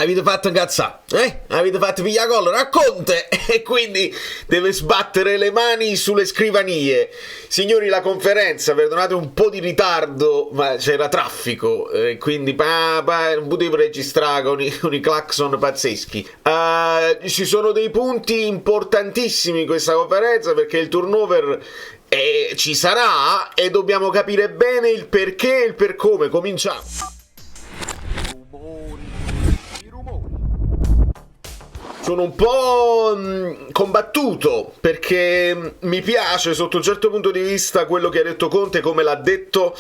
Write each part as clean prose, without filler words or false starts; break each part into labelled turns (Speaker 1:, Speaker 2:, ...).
Speaker 1: avete fatto incazzare, avete fatto pigliare collera a Conte e quindi deve sbattere le mani sulle scrivanie. Signori, la conferenza, perdonate un po' di ritardo, ma c'era traffico, quindi non potevo registrare con i clacson pazzeschi. Ci sono dei punti importantissimi in questa conferenza, perché il turnover ci sarà e dobbiamo capire bene il perché e il per come. Cominciamo. Sono un po' combattuto, perché mi piace sotto un certo punto di vista quello che ha detto Conte, come l'ha detto.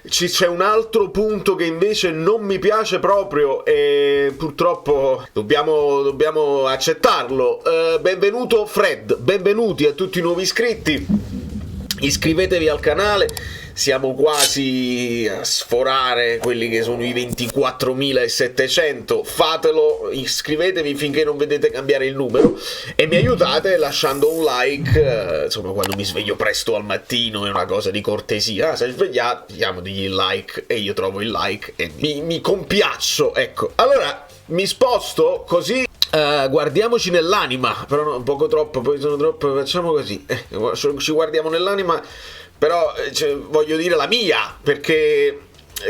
Speaker 1: C'è un altro punto che invece non mi piace proprio e purtroppo dobbiamo accettarlo. Benvenuto Fred, benvenuti a tutti i nuovi iscritti. Iscrivetevi al canale, siamo quasi a sforare quelli che sono i 24.700. Fatelo, iscrivetevi finché non vedete cambiare il numero e mi aiutate lasciando un like. Insomma, quando mi sveglio presto al mattino è una cosa di cortesia. Se svegliate, diamogli il like e io trovo il like e mi compiaccio. Ecco, allora mi sposto così. Guardiamoci nell'anima, però no, un poco troppo, poi sono troppo, facciamo così, ci guardiamo nell'anima, però voglio dire la mia, perché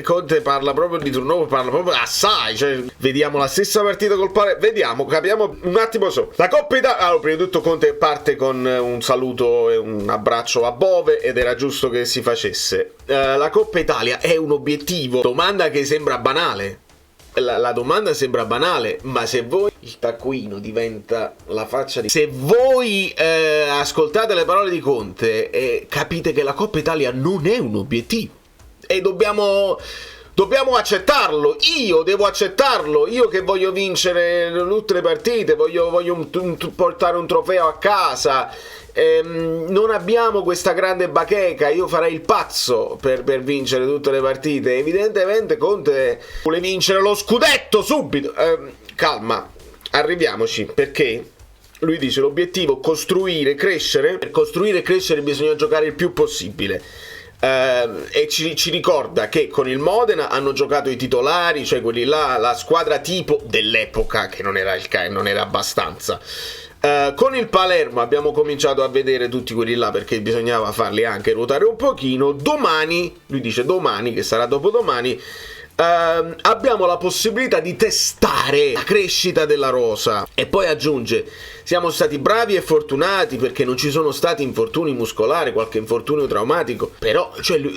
Speaker 1: Conte parla proprio di turnover, parla proprio assai, vediamo la stessa partita col capiamo un attimo la Coppa Italia. Allora, prima di tutto Conte parte con un saluto e un abbraccio a Bove, ed era giusto che si facesse. La Coppa Italia è un obiettivo, domanda che sembra banale. La domanda sembra banale, ma se voi il taccuino diventa la faccia di... Se voi ascoltate le parole di Conte capite che la Coppa Italia non è un obiettivo e dobbiamo accettarlo. Io devo accettarlo, io che voglio vincere tutte le partite, voglio portare un trofeo a casa. Non abbiamo questa grande bacheca. Io farei il pazzo per vincere tutte le partite. Evidentemente Conte vuole vincere lo scudetto subito. Calma, arriviamoci, perché lui dice l'obiettivo costruire, crescere. Per costruire e crescere bisogna giocare il più possibile. E ci ricorda che con il Modena hanno giocato i titolari, cioè quelli là, la squadra tipo dell'epoca, che non era abbastanza. Con il Palermo abbiamo cominciato a vedere tutti quelli là, perché bisognava farli anche ruotare un pochino. Domani, lui dice domani, che sarà dopodomani, abbiamo la possibilità di testare la crescita della rosa. E poi aggiunge: siamo stati bravi e fortunati perché non ci sono stati infortuni muscolari, qualche infortunio traumatico. Però,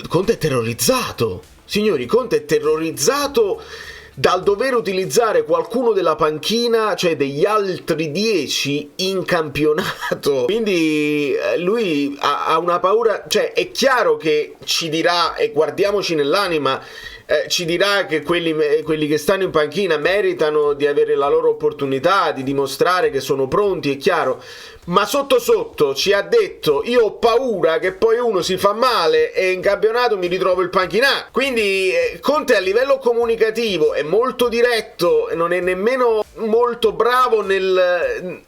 Speaker 1: Conte è terrorizzato. Signori, Conte è terrorizzato dal dover utilizzare qualcuno della panchina, cioè degli altri 10 in campionato. Quindi lui ha una paura, è chiaro che ci dirà, e guardiamoci nell'anima, ci dirà che quelli che stanno in panchina meritano di avere la loro opportunità, di dimostrare che sono pronti, è chiaro. Ma sotto sotto ci ha detto: io ho paura che poi uno si fa male e in campionato mi ritrovo il panchinato. Quindi Conte a livello comunicativo è molto diretto, non è nemmeno molto bravo nel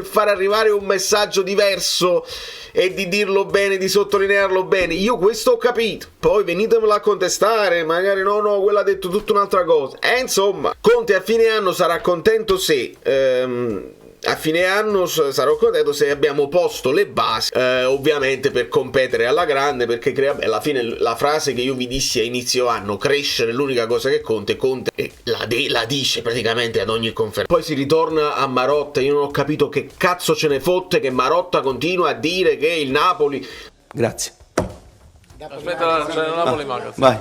Speaker 1: far arrivare un messaggio diverso e di dirlo bene, di sottolinearlo bene. Io questo ho capito, poi venitemelo a contestare, magari no, quello ha detto tutta un'altra cosa. Insomma, Conte a fine anno sarà contento se a fine anno sarò contento se abbiamo posto le basi, ovviamente per competere alla grande, perché alla fine la frase che io vi dissi a inizio anno, crescere è l'unica cosa che Conte la dice praticamente ad ogni conferenza. Poi si ritorna a Marotta. Io non ho capito che cazzo ce ne fotte che Marotta continua a dire che il Napoli...
Speaker 2: Grazie.
Speaker 3: Aspetta, c'è il Napoli manca.
Speaker 2: Vai,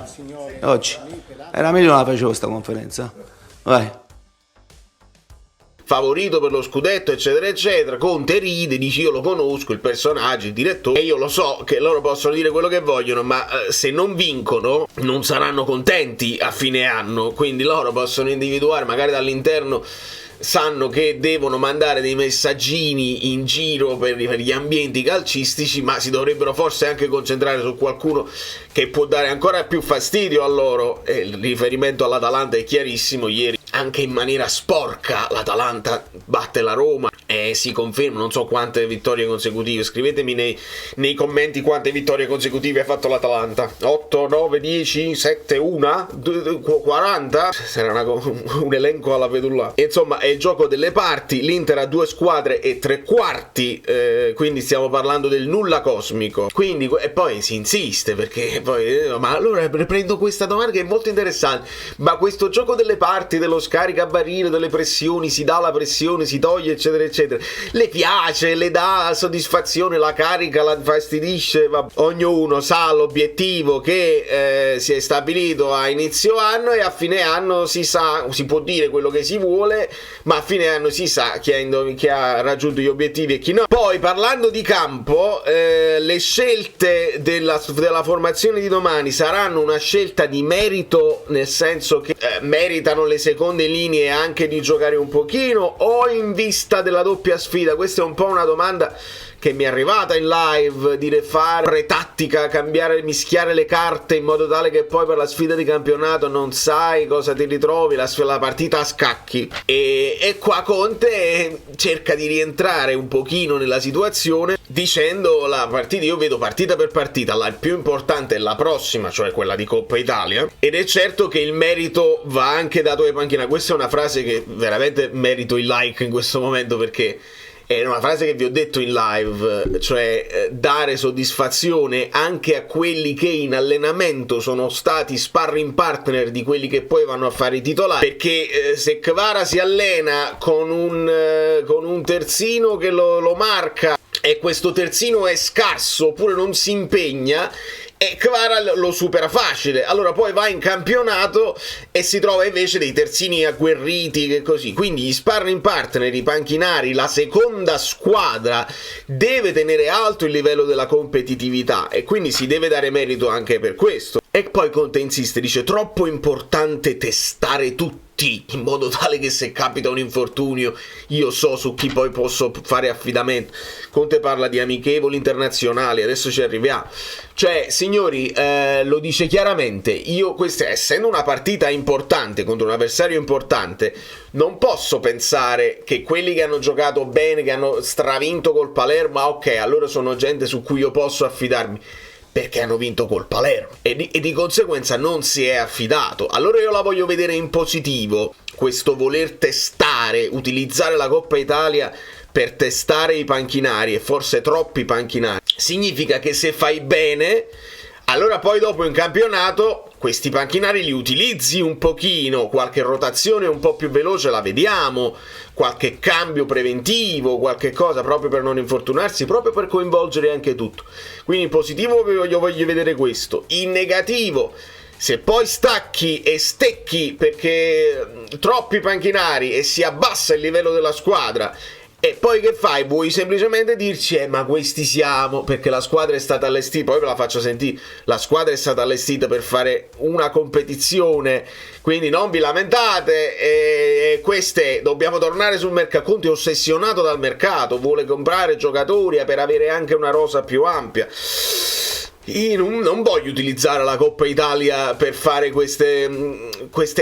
Speaker 2: oggi era meglio non la facevo sta conferenza. Vai.
Speaker 1: Favorito per lo scudetto, eccetera eccetera. Conte ride, dice: io lo conosco il personaggio, il direttore, e io lo so che loro possono dire quello che vogliono, ma se non vincono non saranno contenti a fine anno, quindi loro possono individuare magari dall'interno sanno che devono mandare dei messaggini in giro per gli ambienti calcistici, ma si dovrebbero forse anche concentrare su qualcuno che può dare ancora più fastidio a loro. E il riferimento all'Atalanta è chiarissimo: ieri anche in maniera sporca l'Atalanta batte la Roma e si conferma, non so quante vittorie consecutive, scrivetemi nei commenti quante vittorie consecutive ha fatto l'Atalanta. 8, 9, 10, 7, 1, 40, sarà un elenco alla Pedulla. Insomma, è il gioco delle parti. L'Inter ha 2 squadre e 3 quarti, quindi stiamo parlando del nulla cosmico. Quindi, e poi si insiste, perché poi ma allora riprendo questa domanda che è molto interessante: ma questo gioco delle parti, dello scaricabarile, delle pressioni, si dà la pressione, si toglie, eccetera eccetera, le piace, le dà soddisfazione, la carica, la infastidisce? Ognuno sa l'obiettivo che si è stabilito a inizio anno, e a fine anno si sa, si può dire quello che si vuole, ma a fine anno si sa chi ha raggiunto gli obiettivi e chi no. Poi, parlando di campo, le scelte della formazione di domani saranno una scelta di merito, nel senso che meritano le seconde linee anche di giocare un pochino, o in vista della doppia sfida? Questa è un po' una domanda che mi è arrivata in live, dire fare tattica, cambiare, mischiare le carte in modo tale che poi per la sfida di campionato non sai cosa ti ritrovi, la partita a scacchi. E qua Conte cerca di rientrare un pochino nella situazione dicendo la partita, io vedo partita per partita, la più importante è la prossima, cioè quella di Coppa Italia, ed è certo che il merito va anche dato ai panchina. Questa è una frase che veramente merito il like in questo momento, perché è una frase che vi ho detto in live, cioè dare soddisfazione anche a quelli che in allenamento sono stati sparring partner di quelli che poi vanno a fare i titolari, perché se Kvara si allena con un terzino che lo marca e questo terzino è scarso oppure non si impegna, e Kvara lo supera facile, allora poi va in campionato e si trova invece dei terzini agguerriti, che così. Quindi gli sparring partner, i panchinari, la seconda squadra deve tenere alto il livello della competitività, e quindi si deve dare merito anche per questo. E poi Conte insiste, dice: troppo importante testare tutti, in modo tale che se capita un infortunio io so su chi poi posso fare affidamento. Conte parla di amichevoli internazionali, adesso ci arriviamo. Cioè, signori, lo dice chiaramente, questa, essendo una partita importante contro un avversario importante, non posso pensare che quelli che hanno giocato bene, che hanno stravinto col Palermo, ok, allora sono gente su cui io posso affidarmi, perché hanno vinto col Palermo e di conseguenza non si è affidato. Allora io la voglio vedere in positivo, questo voler testare, utilizzare la Coppa Italia per testare i panchinari, e forse troppi panchinari. Significa che se fai bene, allora poi dopo in campionato questi panchinari li utilizzi un pochino, qualche rotazione un po' più veloce la vediamo, qualche cambio preventivo, qualche cosa proprio per non infortunarsi, proprio per coinvolgere anche tutto. Quindi in positivo io voglio vedere questo. In negativo, se poi stacchi e stecchi perché troppi panchinari e si abbassa il livello della squadra, e poi che fai? Vuoi semplicemente dirci ma questi siamo, perché la squadra è stata allestita, poi ve la faccio sentire, la squadra è stata allestita per fare una competizione, quindi non vi lamentate, e queste dobbiamo tornare sul mercato. Conte è ossessionato dal mercato, vuole comprare giocatori per avere anche una rosa più ampia. Io non voglio utilizzare la Coppa Italia per fare queste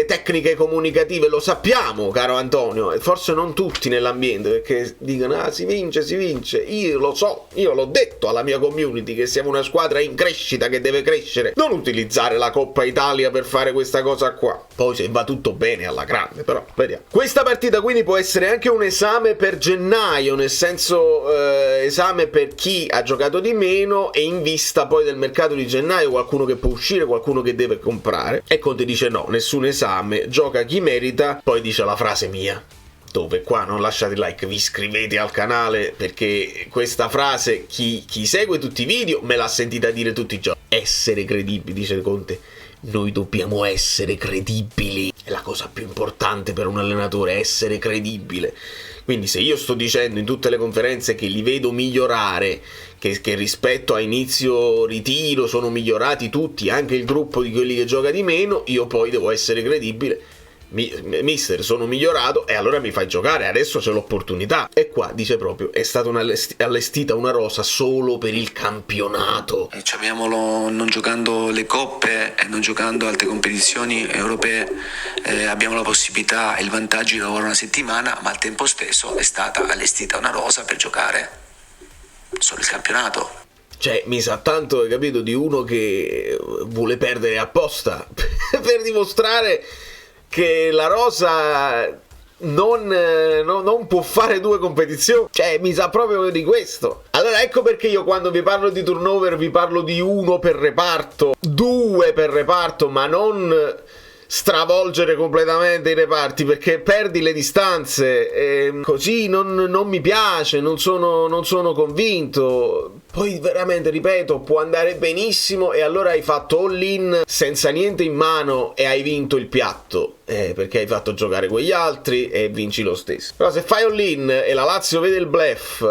Speaker 1: tecniche comunicative, lo sappiamo, caro Antonio, e forse non tutti nell'ambiente, perché dicono si vince, io lo so, io l'ho detto alla mia community che siamo una squadra in crescita che deve crescere, non utilizzare la Coppa Italia per fare questa cosa qua. Poi se va tutto bene alla grande, però vediamo. Questa partita quindi può essere anche un esame per gennaio, nel senso esame per chi ha giocato di meno, e in vista poi del mercato di gennaio, qualcuno che può uscire, qualcuno che deve comprare. E Conte dice no, nessun esame, gioca chi merita. Poi dice la frase mia, dove qua non lasciate il like, vi iscrivete al canale, perché questa frase chi segue tutti i video me l'ha sentita dire tutti i giorni. Essere credibili, dice Conte, noi dobbiamo essere credibili, è la cosa più importante per un allenatore, essere credibile. Quindi se io sto dicendo in tutte le conferenze che li vedo migliorare, che rispetto a inizio ritiro sono migliorati tutti, anche il gruppo di quelli che gioca di meno, io poi devo essere credibile mister, sono migliorato e allora mi fai giocare, adesso c'è l'opportunità. E qua dice proprio, è stata allestita una rosa solo per il campionato.
Speaker 4: E non giocando le coppe e non giocando altre competizioni europee, abbiamo la possibilità e il vantaggio di lavorare una settimana, ma al tempo stesso è stata allestita una rosa per giocare solo il campionato.
Speaker 1: Cioè, mi sa tanto, hai capito, di uno che vuole perdere apposta per dimostrare che la rosa non può fare 2 competizioni. Cioè, mi sa proprio di questo. Allora, ecco perché io quando vi parlo di turnover vi parlo di 1 per reparto, 2 per reparto, ma non stravolgere completamente i reparti, perché perdi le distanze e così non mi piace, non sono convinto. Poi veramente, ripeto, può andare benissimo e allora hai fatto all-in senza niente in mano e hai vinto il piatto, perché hai fatto giocare quegli altri e vinci lo stesso. Però se fai all-in e la Lazio vede il bluff,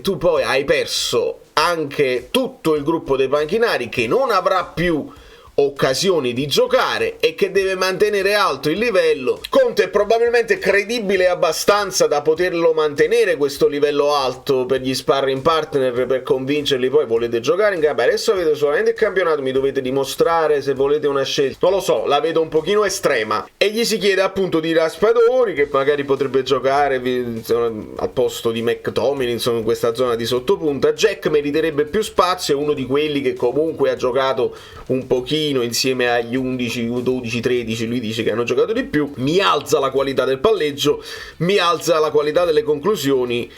Speaker 1: tu poi hai perso anche tutto il gruppo dei panchinari, che non avrà più occasioni di giocare e che deve mantenere alto il livello. Conte è probabilmente credibile abbastanza da poterlo mantenere questo livello alto per gli sparring partner, per convincerli. Poi volete giocare in gara, adesso avete solamente il campionato, mi dovete dimostrare se volete una scelta, non lo so, la vedo un pochino estrema. E gli si chiede appunto di Raspadori, che magari potrebbe giocare al posto di McTominay, insomma, in questa zona di sottopunta. Jack meriterebbe più spazio, è uno di quelli che comunque ha giocato un pochino insieme agli 11, 12, 13, lui dice che hanno giocato di più. Mi alza la qualità del palleggio, mi alza la qualità delle conclusioni,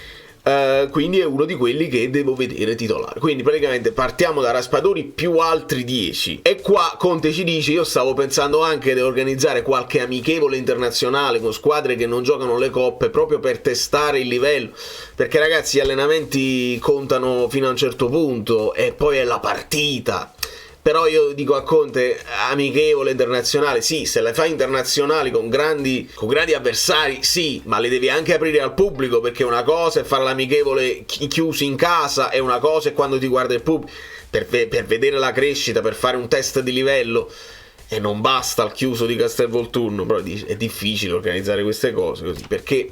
Speaker 1: quindi è uno di quelli che devo vedere titolare. Quindi praticamente partiamo da Raspadori più altri 10. E qua Conte ci dice: io stavo pensando anche di organizzare qualche amichevole internazionale con squadre che non giocano le coppe, proprio per testare il livello, perché ragazzi gli allenamenti contano fino a un certo punto e poi è la partita. Però io dico a Conte, amichevole internazionale, sì, se le fai internazionali con grandi avversari, sì, ma le devi anche aprire al pubblico, perché una cosa è fare l'amichevole chiusi in casa e una cosa è quando ti guarda il pubblico, per vedere la crescita, per fare un test di livello. E non basta il chiuso di Castelvolturno, però è difficile organizzare queste cose così, perché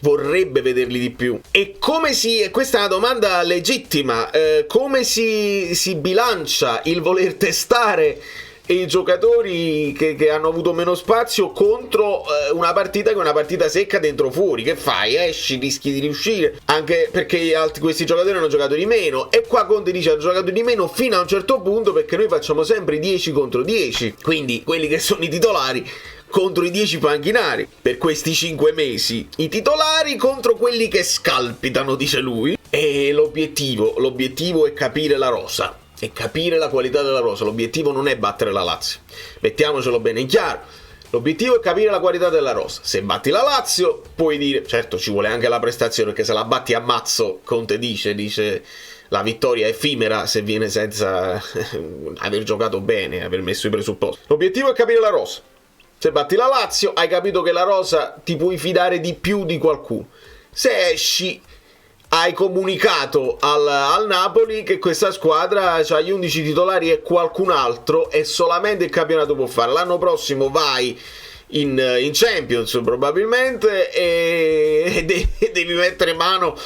Speaker 1: vorrebbe vederli di più. E questa è una domanda legittima, come si bilancia il voler testare i giocatori che hanno avuto meno spazio contro una partita che è una partita secca dentro fuori? Che fai? Esci, rischi di riuscire, anche perché questi giocatori hanno giocato di meno, e qua Conte dice hanno giocato di meno fino a un certo punto, perché noi facciamo sempre 10 contro 10, quindi quelli che sono i titolari contro i 10 panchinari per questi 5 mesi, i titolari contro quelli che scalpitano, dice lui. E l'obiettivo è capire la rosa e capire la qualità della rosa. L'obiettivo non è battere la Lazio, mettiamocelo bene in chiaro. L'obiettivo è capire la qualità della rosa. Se batti la Lazio puoi dire, certo ci vuole anche la prestazione, perché se la batti a mazzo, Conte dice la vittoria è effimera se viene senza aver giocato bene, aver messo i presupposti. L'obiettivo è capire la rosa. Se batti la Lazio hai capito che la rosa ti puoi fidare di più di qualcuno. Se esci hai comunicato al Napoli che questa squadra ha gli 11 titolari e qualcun altro, e solamente il campionato può fare. L'anno prossimo vai in Champions probabilmente e devi mettere mano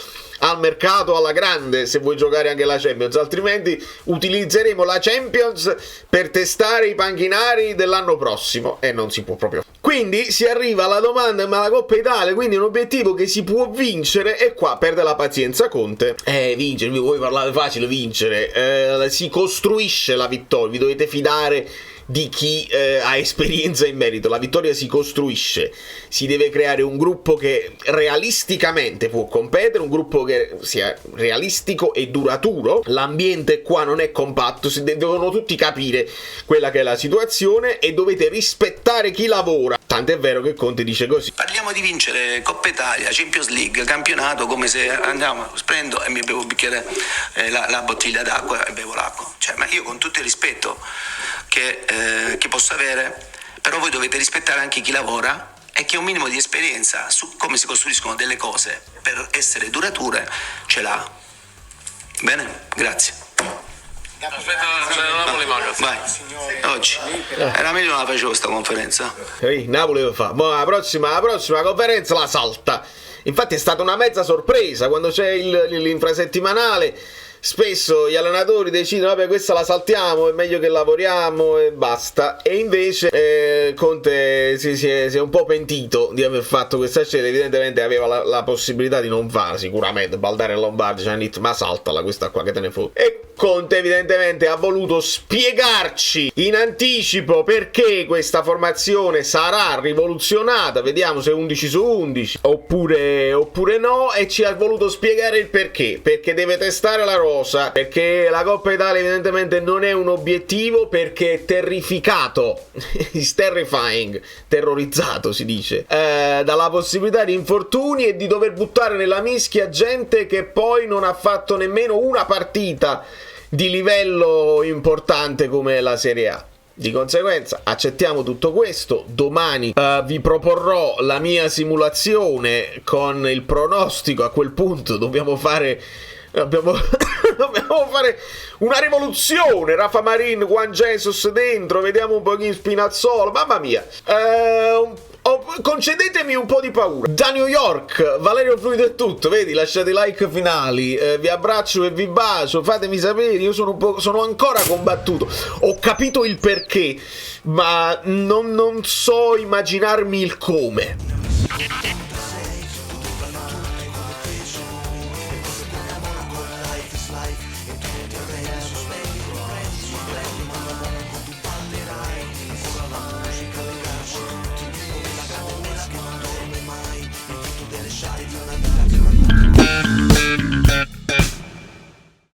Speaker 1: al mercato alla grande se vuoi giocare anche la Champions, altrimenti utilizzeremo la Champions per testare i panchinari dell'anno prossimo e non si può proprio. Quindi si arriva alla domanda: ma la Coppa Italia, quindi è un obiettivo che si può vincere, e qua perde la pazienza Conte. Vincere, vi vuoi parlare facile, vincere, si costruisce la vittoria, vi dovete fidare di chi ha esperienza in merito. La vittoria si costruisce, si deve creare un gruppo che realisticamente può competere, un gruppo che sia realistico e duraturo. L'ambiente qua non è compatto, devono tutti capire quella che è la situazione e dovete rispettare chi lavora. Tant'è vero che Conte dice così:
Speaker 4: parliamo di vincere Coppa Italia, Champions League, campionato, come se andiamo, prendo e mi bevo un bicchiere, la bottiglia d'acqua e bevo l'acqua. Cioè, ma io, con tutto il rispetto che posso avere, però voi dovete rispettare anche chi lavora e che un minimo di esperienza su come si costruiscono delle cose per essere durature ce l'ha. Bene? Grazie.
Speaker 3: Aspetta, c'è il Napoli Magazine.
Speaker 4: Vai, oggi. Era meglio non la facevo sta conferenza.
Speaker 1: Napoli lo fa. Ma la prossima conferenza la salta. Infatti è stata una mezza sorpresa quando c'è l'infrasettimanale. Spesso gli allenatori decidono, vabbè, questa la saltiamo, è meglio che lavoriamo e basta. E invece Conte si è un po' pentito di aver fatto questa scelta. Evidentemente aveva la possibilità di non farla, sicuramente. Baldari e Lombardi ci hanno detto, ma saltala questa qua, che te ne fotte. E Conte evidentemente ha voluto spiegarci in anticipo perché questa formazione sarà rivoluzionata. Vediamo se 11 su 11 oppure no, e ci ha voluto spiegare il perché deve testare la rosa, perché la Coppa Italia evidentemente non è un obiettivo, perché è terrificato is terrifying, terrorizzato si dice, dalla possibilità di infortuni e di dover buttare nella mischia gente che poi non ha fatto nemmeno una partita di livello importante come la Serie A. Di conseguenza accettiamo tutto questo. Domani vi proporrò la mia simulazione con il pronostico. A quel punto dobbiamo fare una rivoluzione. Rafa Marin, Juan Jesus dentro, vediamo un pochino Spinazzola, mamma mia. Concedetemi un po' di paura. Da New York, Valerio Fluido è tutto, vedi, lasciate like finali, vi abbraccio e vi bacio, fatemi sapere, io sono ancora combattuto, ho capito il perché, ma non so immaginarmi il come.